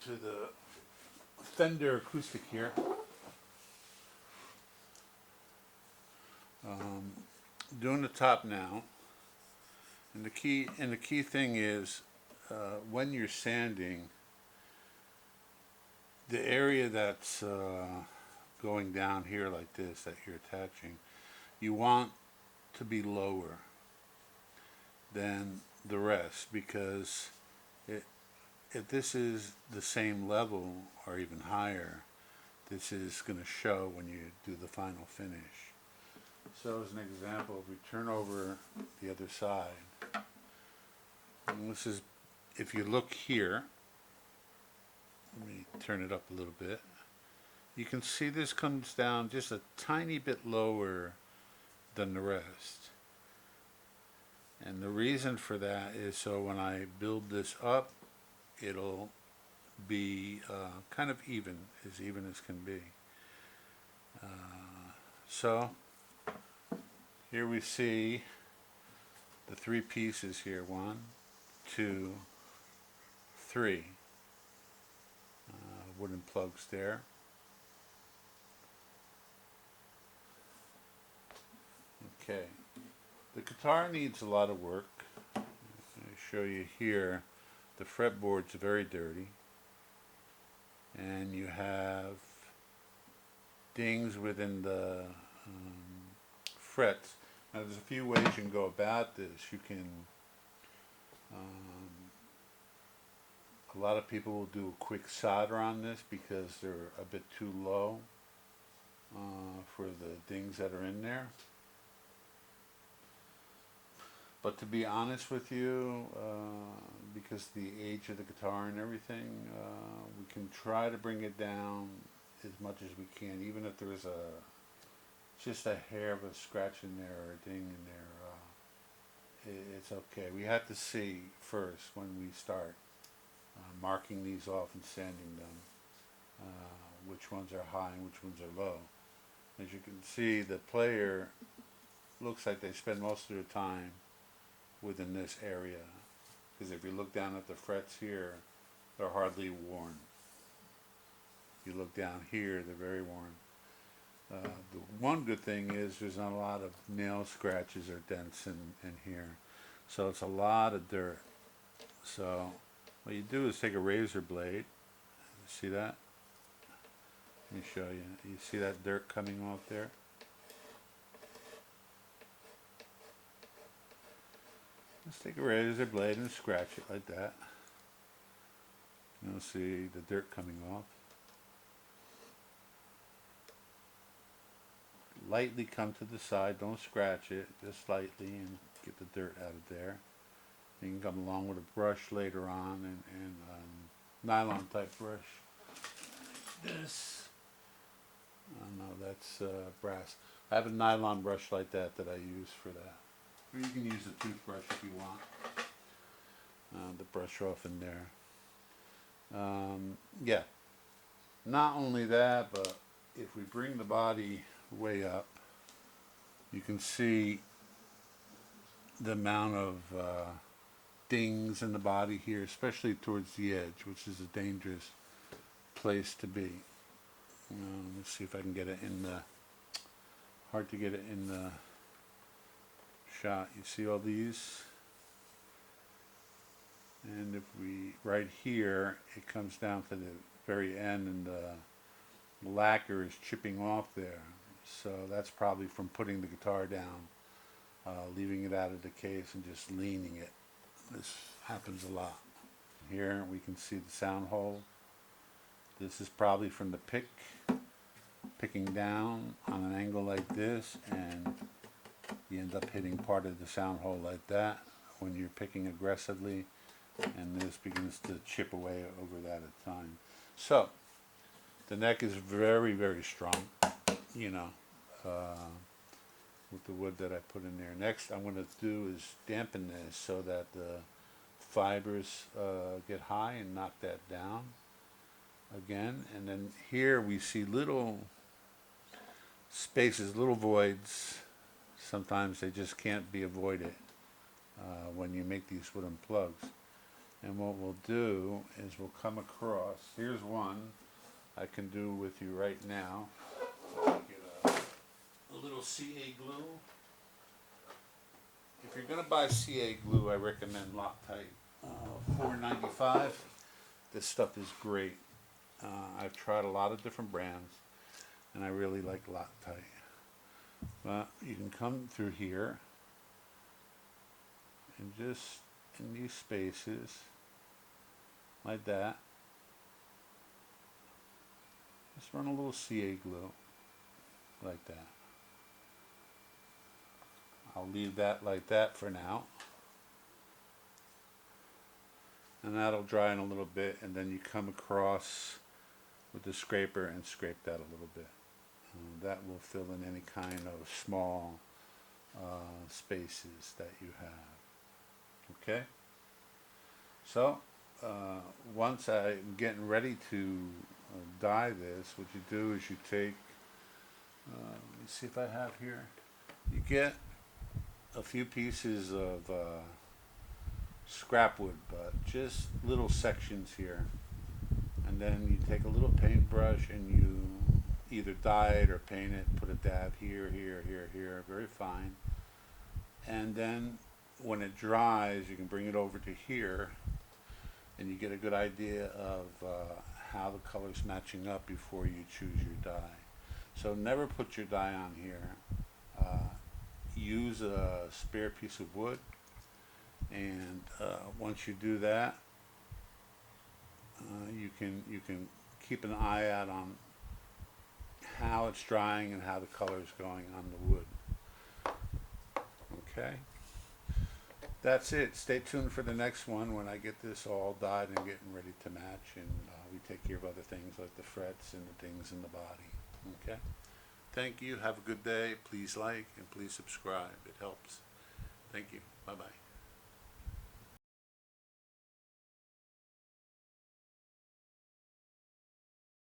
to the Fender Acoustic here. Doing the top now, and the key thing is when you're sanding, the area that's going down here like this that you're attaching, you want to be lower than the rest, because if this is the same level or even higher, this is going to show when you do the final finish. So as an example, if we turn over the other side, and this is, if you look here, let me turn it up a little bit, you can see this comes down just a tiny bit lower than the rest. And the reason for that is so when I build this up, it'll be kind of even as can be. So here we see the three pieces here, 1, 2, 3 wooden plugs there. Okay, the guitar needs a lot of work. I show you here, the fretboard's very dirty, and you have dings within the frets. Now there's a few ways you can go about this. You can, a lot of people will do a quick solder on this because they're a bit too low for the dings that are in there. But to be honest with you, because the age of the guitar and everything, we can try to bring it down as much as we can, even if there's just a hair of a scratch in there or a ding in there. It's okay. We have to see first when we start marking these off and sanding them, which ones are high and which ones are low. As you can see, the player looks like they spend most of their time within this area, because if you look down at the frets here, they're hardly worn. If you look down here, they're very worn. The one good thing is there's not a lot of nail scratches or dents in here, so it's a lot of dirt. So what you do is take a razor blade. See that? Let me show you. You see that dirt coming off there? Just take a razor blade and scratch it like that. You'll see the dirt coming off. Lightly come to the side, don't scratch it, just lightly, and get the dirt out of there. You can come along with a brush later on, and nylon type brush. This, no, that's brass. I have a nylon brush like that I use for that. Or you can use a toothbrush if you want. The brush off in there. Yeah. Not only that, but if we bring the body way up, you can see the amount of dings in the body here, especially towards the edge, which is a dangerous place to be. Let's see if I can get it in the, hard to get it in the shot. You see all these? And if we, right here, it comes down to the very end, and the lacquer is chipping off there. So that's probably from putting the guitar down, leaving it out of the case and just leaning it. This happens a lot. Here we can see the sound hole. This is probably from the pick, picking down on an angle like this, and you end up hitting part of the sound hole like that when you're picking aggressively, and this begins to chip away over that at a time. So the neck is very, very strong, you know, with the wood that I put in there. Next I'm going to do is dampen this so that the fibers get high and knock that down again. And then here we see little spaces, little voids. Sometimes they just can't be avoided when you make these wooden plugs. And what we'll do is we'll come across, here's one I can do with you right now. I'll get a little CA glue. If you're going to buy CA glue, I recommend Loctite $4.95. This stuff is great. I've tried a lot of different brands, and I really like Loctite. But you can come through here, and just in these spaces, like that, just run a little CA glue, like that. I'll leave that like that for now. And that'll dry in a little bit, and then you come across with the scraper and scrape that a little bit. That will fill in any kind of small spaces that you have. Okay? So, once I'm getting ready to dye this, what you do is you take, let me see if I have here, you get a few pieces of scrap wood, but just little sections here, and then you take a little paintbrush and you either dye it or paint it, put a dab here, here, here, here, very fine, and then when it dries you can bring it over to here and you get a good idea of how the color's matching up before you choose your dye. So never put your dye on here. Use a spare piece of wood, and once you do that, you can keep an eye out on how it's drying and how the color is going on the wood. Okay, that's it. Stay tuned for the next one when I get this all dyed and getting ready to match, and we take care of other things like the frets and the things in the body. Okay. Thank you. Have a good day. Please like and please subscribe. It helps. Thank you. Bye-bye.